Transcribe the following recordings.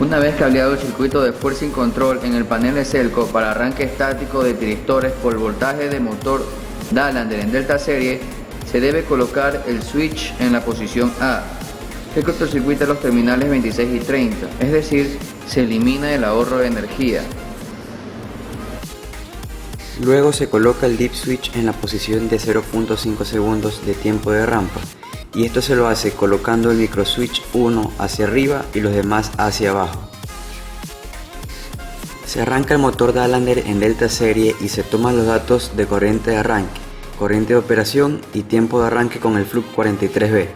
Una vez cableado el circuito de fuerza y control en el panel de Selco para arranque estático de tiristores por voltaje de motor Dalander en Delta Serie, se debe colocar el switch en la posición A, que cortocircuita los terminales 26 y 30, es decir, se elimina el ahorro de energía. Luego se coloca el dip switch en la posición de 0.5 segundos de tiempo de rampa, y esto se lo hace colocando el micro switch 1 hacia arriba y los demás hacia abajo. Se arranca el motor Dalander en Delta Serie y se toman los datos de corriente de arranque, corriente de operación y tiempo de arranque con el Fluke 43B.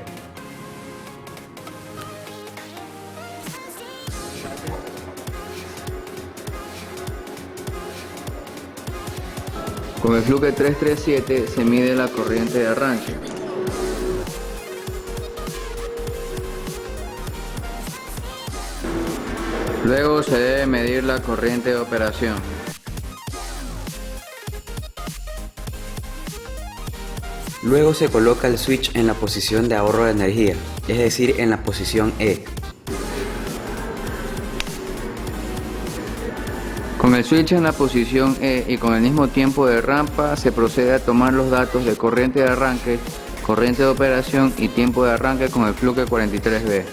Con el Fluke 337 se mide la corriente de arranque. Luego se debe medir la corriente de operación. Luego se coloca el switch en la posición de ahorro de energía, es decir, en la posición E. Con el switch en la posición E y con el mismo tiempo de rampa se procede a tomar los datos de corriente de arranque, corriente de operación y tiempo de arranque con el Fluke 43B.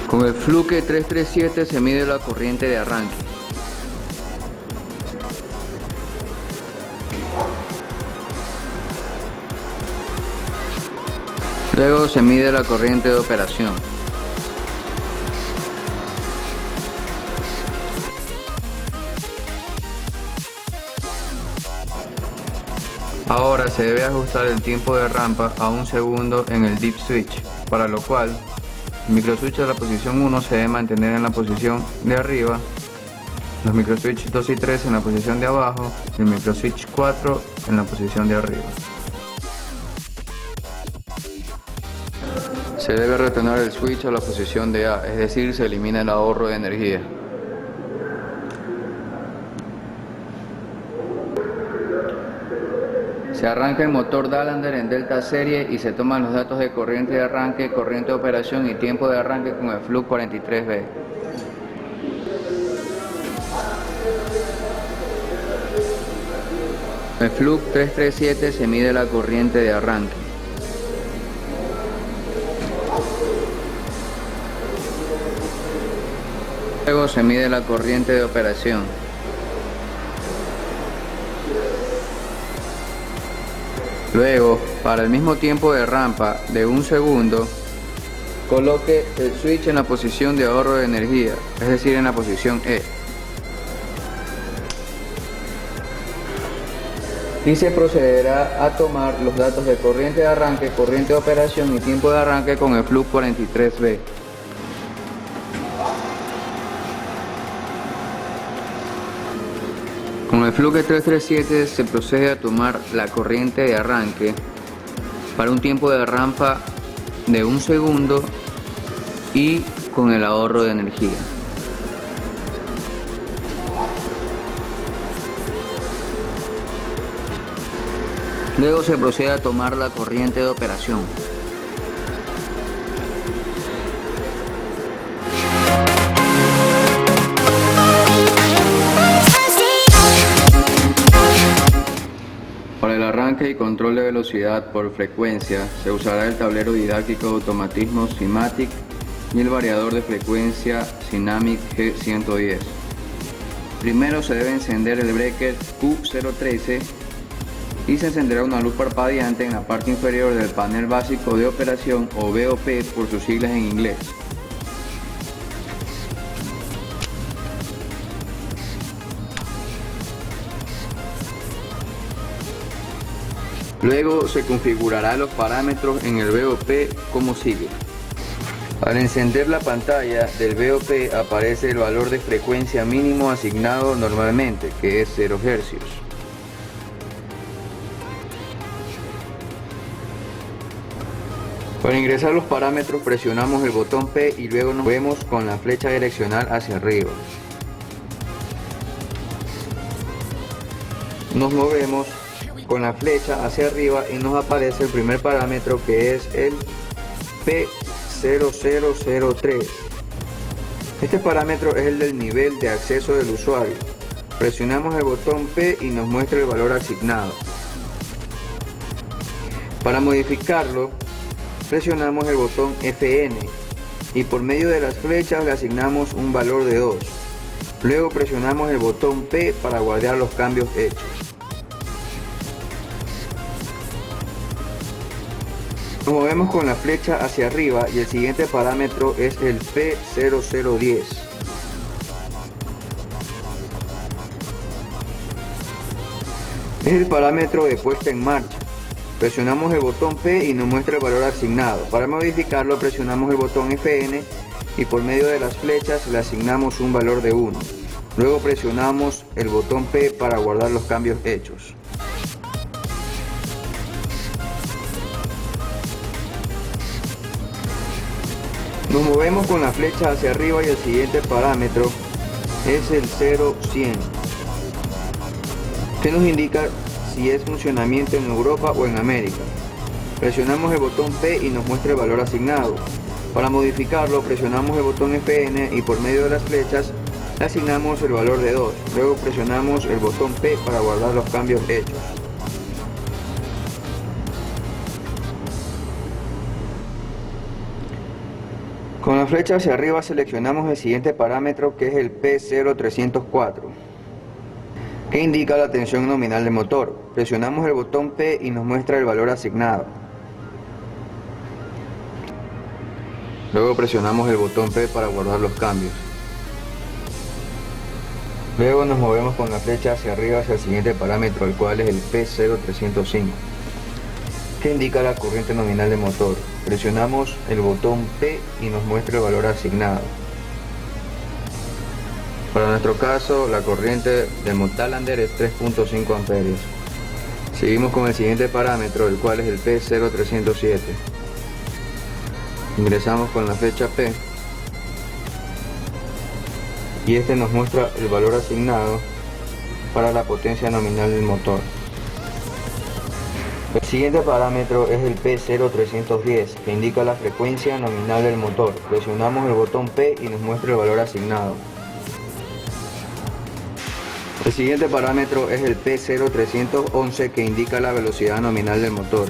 Con el Fluke 337 se mide la corriente de arranque. Luego se mide la corriente de operación. Ahora se debe ajustar el tiempo de rampa a 1 segundo en el dip switch, para lo cual el microswitch de la posición 1 se debe mantener en la posición de arriba, los microswitch 2 y 3 en la posición de abajo y el microswitch 4 en la posición de arriba. Se debe retornar el switch a la posición de A, es decir, se elimina el ahorro de energía. Se arranca el motor Dalander en Delta Serie y se toman los datos de corriente de arranque, corriente de operación y tiempo de arranque con el Fluke 43B. En el Fluke 337 se mide la corriente de arranque. Luego se mide la corriente de operación. Luego, para el mismo tiempo de rampa de 1 segundo, coloque el switch en la posición de ahorro de energía, es decir, en la posición E. Y se procederá a tomar los datos de corriente de arranque, corriente de operación y tiempo de arranque con el Fluke 43B. Con el Fluke 337 se procede a tomar la corriente de arranque para un tiempo de rampa de 1 segundo y con el ahorro de energía. Luego se procede a tomar la corriente de operación. Para el arranque y control de velocidad por frecuencia se usará el tablero didáctico de automatismo Simatic y el variador de frecuencia Sinamic G110. Primero se debe encender el breaker Q013 y se encenderá una luz parpadeante en la parte inferior del panel básico de operación o BOP por sus siglas en inglés. Luego se configurará los parámetros en el BOP como sigue. Al encender la pantalla del BOP aparece el valor de frecuencia mínimo asignado normalmente, que es 0 Hz. Para ingresar los parámetros presionamos el botón P y luego nos movemos con la flecha direccional hacia arriba. Nos movemos con la flecha hacia arriba y nos aparece el primer parámetro, que es el P0003. Este parámetro es el del nivel de acceso del usuario. Presionamos el botón P y nos muestra el valor asignado. Para modificarlo, presionamos el botón FN y por medio de las flechas le asignamos un valor de 2. Luego presionamos el botón P para guardar los cambios hechos. Nos movemos con la flecha hacia arriba y el siguiente parámetro es el P0010. Es el parámetro de puesta en marcha. Presionamos el botón P y nos muestra el valor asignado. Para modificarlo presionamos el botón FN y por medio de las flechas le asignamos un valor de 1. Luego presionamos el botón P para guardar los cambios hechos. Nos movemos con la flecha hacia arriba y el siguiente parámetro es el 0100, que nos indica si es funcionamiento en Europa o en América. Presionamos el botón P y nos muestra el valor asignado. Para modificarlo presionamos el botón FN y por medio de las flechas le asignamos el valor de 2. Luego presionamos el botón P para guardar los cambios hechos. Con la flecha hacia arriba seleccionamos el siguiente parámetro, que es el P0304, que indica la tensión nominal del motor. Presionamos el botón P y nos muestra el valor asignado. Luego presionamos el botón P para guardar los cambios. Luego nos movemos con la flecha hacia arriba hacia el siguiente parámetro, el cual es el P0305, que indica la corriente nominal del motor. Presionamos el botón P y nos muestra el valor asignado. Para nuestro caso, la corriente del Motalander es 3.5 amperios. Seguimos con el siguiente parámetro, el cual es el P0307. Ingresamos con la flecha P y este nos muestra el valor asignado para la potencia nominal del motor. El siguiente parámetro es el P0310, que indica la frecuencia nominal del motor. Presionamos el botón P y nos muestra el valor asignado. El siguiente parámetro es el P0311, que indica la velocidad nominal del motor.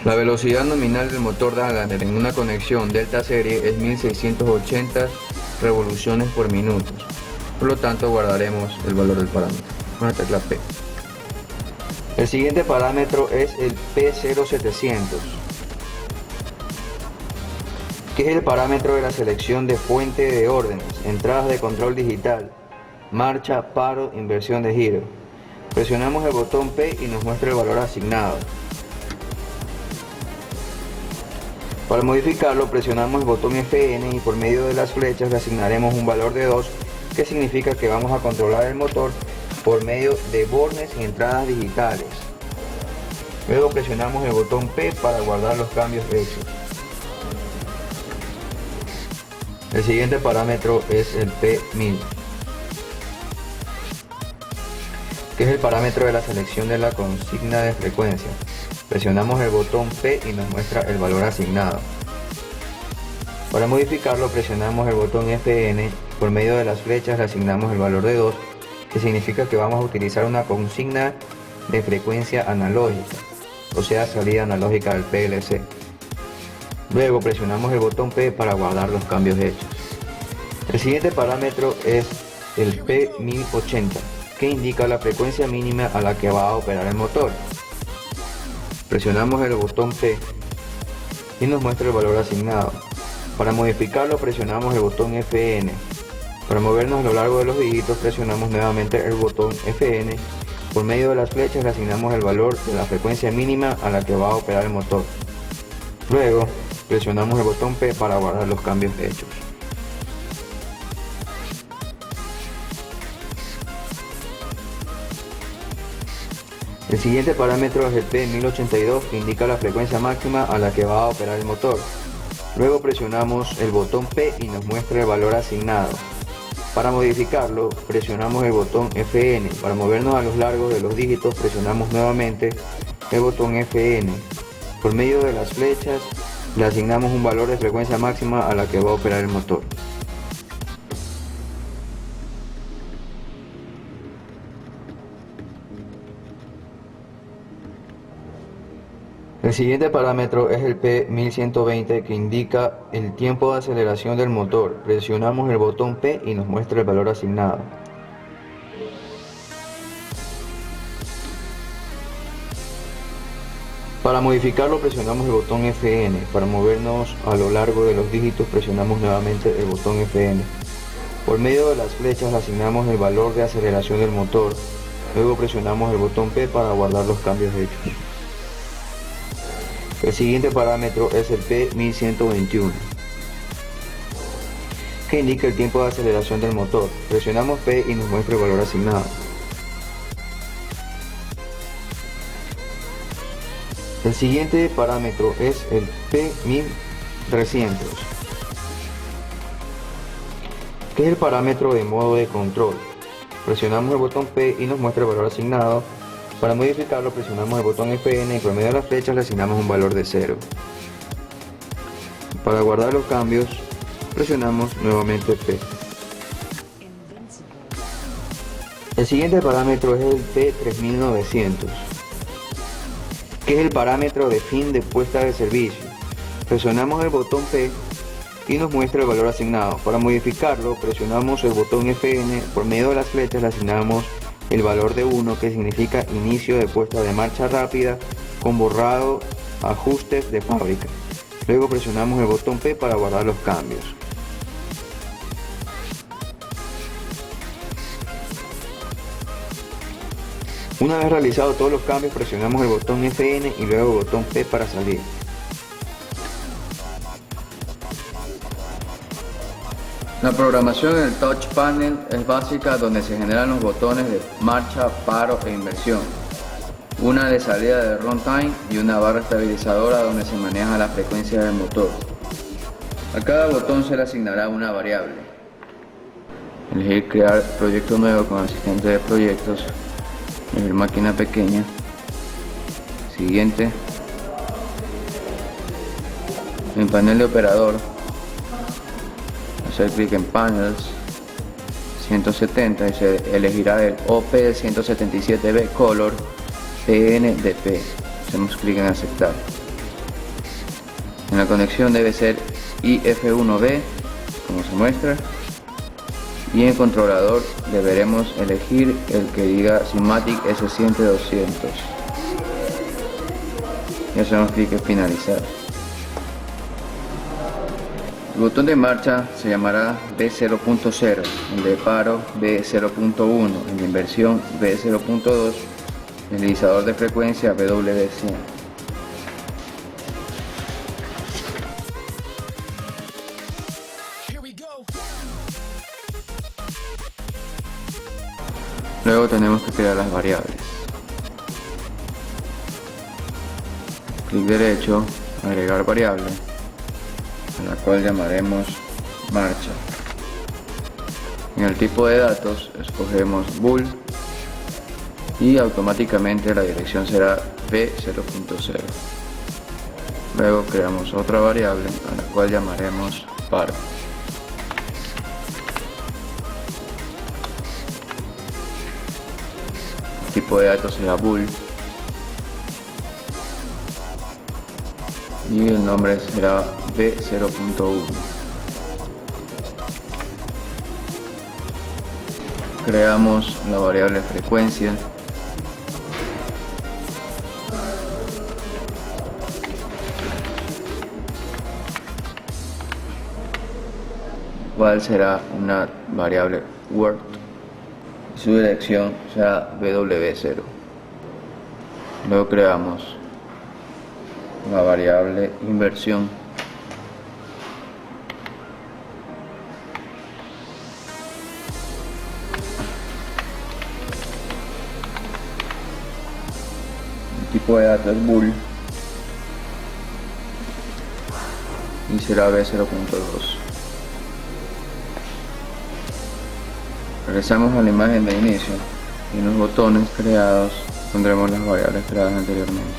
La velocidad nominal del motor Dagger en una conexión delta serie es 1680 revoluciones por minuto. Por lo tanto guardaremos el valor del parámetro con la tecla P. El siguiente parámetro es el P0700, que es el parámetro de la selección de fuente de órdenes, entradas de control digital, marcha, paro, inversión de giro. Presionamos el botón P y nos muestra el valor asignado. Para modificarlo presionamos el botón FN y por medio de las flechas le asignaremos un valor de 2, que significa que vamos a controlar el motor por medio de bornes y entradas digitales. Luego presionamos el botón P para guardar los cambios hechos. El siguiente parámetro es el P1000, que es el parámetro de la selección de la consigna de frecuencia. Presionamos el botón P y nos muestra el valor asignado. Para modificarlo presionamos el botón FN, por medio de las flechas le asignamos el valor de 2, que significa que vamos a utilizar una consigna de frecuencia analógica, o sea, salida analógica del PLC. Luego presionamos el botón P para guardar los cambios hechos. El siguiente parámetro es el P1080, que indica la frecuencia mínima a la que va a operar el motor. Presionamos el botón P y nos muestra el valor asignado. Para modificarlo presionamos el botón FN. Para movernos a lo largo de los dígitos presionamos nuevamente el botón FN. Por medio de las flechas le asignamos el valor de la frecuencia mínima a la que va a operar el motor. Luego presionamos el botón P para guardar los cambios hechos. El siguiente parámetro es el P1082, que indica la frecuencia máxima a la que va a operar el motor. Luego presionamos el botón P y nos muestra el valor asignado. Para modificarlo, presionamos el botón FN. Para movernos a los largos de los dígitos, presionamos nuevamente el botón FN. Por medio de las flechas, le asignamos un valor de frecuencia máxima a la que va a operar el motor. El siguiente parámetro es el P1120, que indica el tiempo de aceleración del motor. Presionamos el botón P y nos muestra el valor asignado. Para modificarlo, presionamos el botón FN. Para movernos a lo largo de los dígitos, presionamos nuevamente el botón FN. Por medio de las flechas, asignamos el valor de aceleración del motor. Luego presionamos el botón P para guardar los cambios hechos. El siguiente parámetro es el P1121, que indica el tiempo de aceleración del motor. Presionamos P y nos muestra el valor asignado. El siguiente parámetro es el P1300, que es el parámetro de modo de control. Presionamos el botón P y nos muestra el valor asignado. Para modificarlo, presionamos el botón FN y por medio de las flechas le asignamos un valor de 0. Para guardar los cambios, presionamos nuevamente P. El siguiente parámetro es el P3900, que es el parámetro de fin de puesta de servicio. Presionamos el botón P y nos muestra el valor asignado. Para modificarlo, presionamos el botón FN, por medio de las flechas le asignamos el valor de 1, que significa inicio de puesta de marcha rápida con borrado ajustes de fábrica. Luego presionamos el botón P para guardar los cambios. Una vez realizados todos los cambios, presionamos el botón FN y luego el botón P para salir. La programación en el Touch Panel es básica, donde se generan los botones de marcha, paro e inversión, una de salida de runtime y una barra estabilizadora donde se maneja la frecuencia del motor. A cada botón se le asignará una variable. Elegir crear proyecto nuevo con asistente de proyectos, elegir máquina pequeña, siguiente. En panel de operador, hacer clic en Panels 170 y se elegirá el OP177B Color PNDP. Hacemos clic en aceptar. En la conexión debe ser IF1B, como se muestra, y en controlador deberemos elegir el que diga Simatic S7-200 y hacemos clic en finalizar. El botón de marcha se llamará B0.0, el de paro B0.1, el de inversión B0.2, el deslizador de frecuencia WD100. Luego tenemos que crear las variables. Clic derecho, agregar variable, a la cual llamaremos marcha. En el tipo de datos escogemos bool y automáticamente la dirección será B0.0. Luego creamos otra variable a la cual llamaremos paro. El tipo de datos será bool y el nombre será B0.1. Creamos la variable frecuencia. Cuál será una variable word. Su dirección será W0. Luego creamos la variable inversión. El tipo de datos es bool y será B0.2. Regresamos a la imagen de inicio y en los botones creados pondremos las variables creadas anteriormente.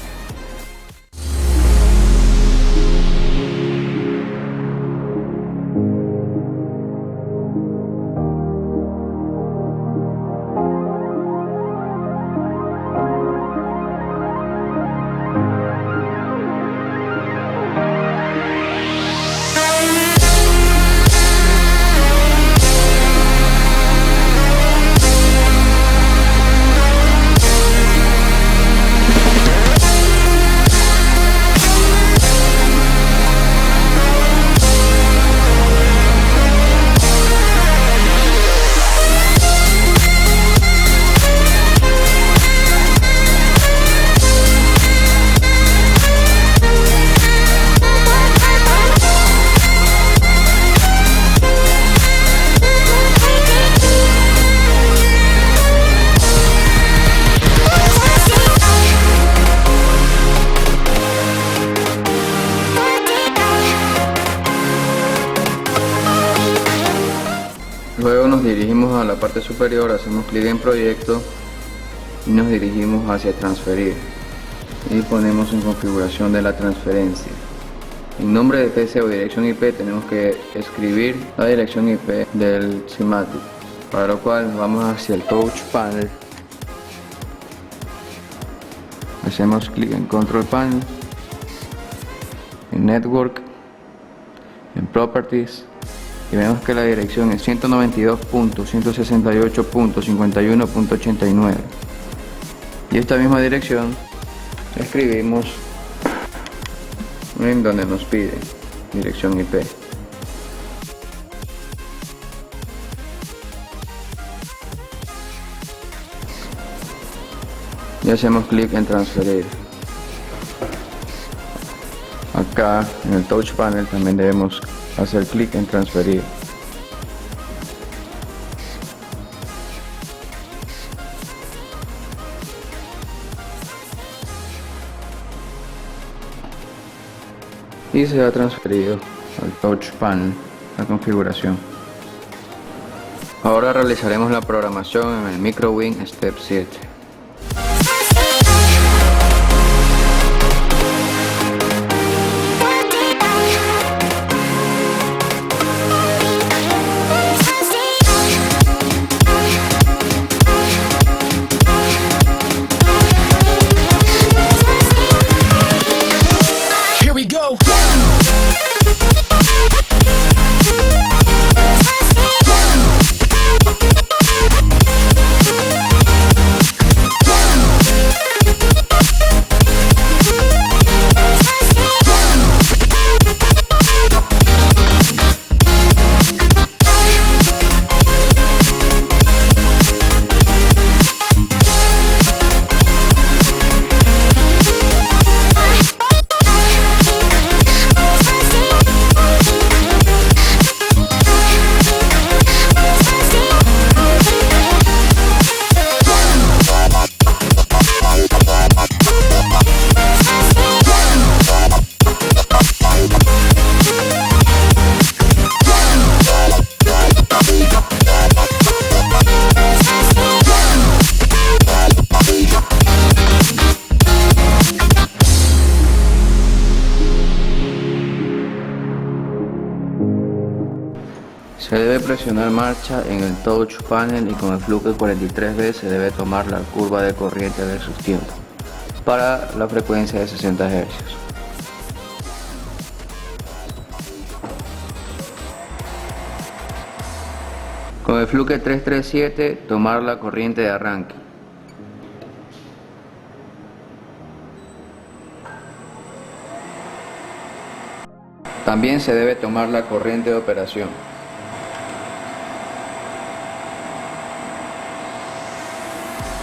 Luego nos dirigimos a la parte superior, hacemos clic en proyecto y nos dirigimos hacia transferir y ponemos en configuración de la transferencia. En nombre de PC o dirección IP tenemos que escribir la dirección IP del SIMATIC, para lo cual vamos hacia el Touch Panel, hacemos clic en Control Panel, en Network, en Properties, y vemos que la dirección es 192.168.51.89 y esta misma dirección escribimos en donde nos pide dirección IP. Y hacemos clic en transferir. Acá en el Touch Panel también debemos hacer clic en transferir. Y se ha transferido al Touch Panel la configuración. Ahora realizaremos la programación en el MicroWin Step 7. Se debe presionar marcha en el Touch Panel y con el fluke 43B se debe tomar la curva de corriente versus tiempo para la frecuencia de 60 Hz. Con el fluke 337 tomar la corriente de arranque. También se debe tomar la corriente de operación.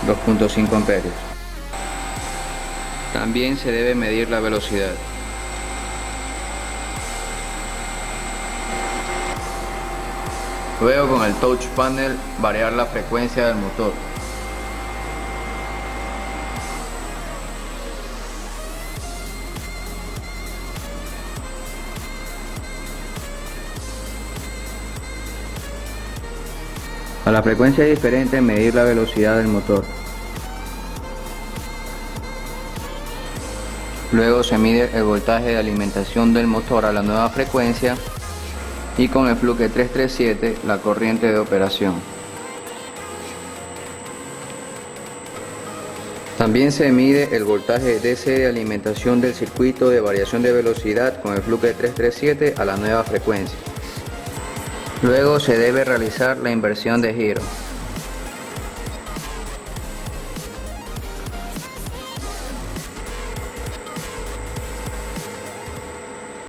.5 amperios. También se debe medir la velocidad. Luego con el Touch Panel variar la frecuencia del motor. A la frecuencia diferente, medir la velocidad del motor. Luego se mide el voltaje de alimentación del motor a la nueva frecuencia y con el fluke 337 la corriente de operación. También se mide el voltaje DC de alimentación del circuito de variación de velocidad con el fluke 337 a la nueva frecuencia. Luego se debe realizar la inversión de giro.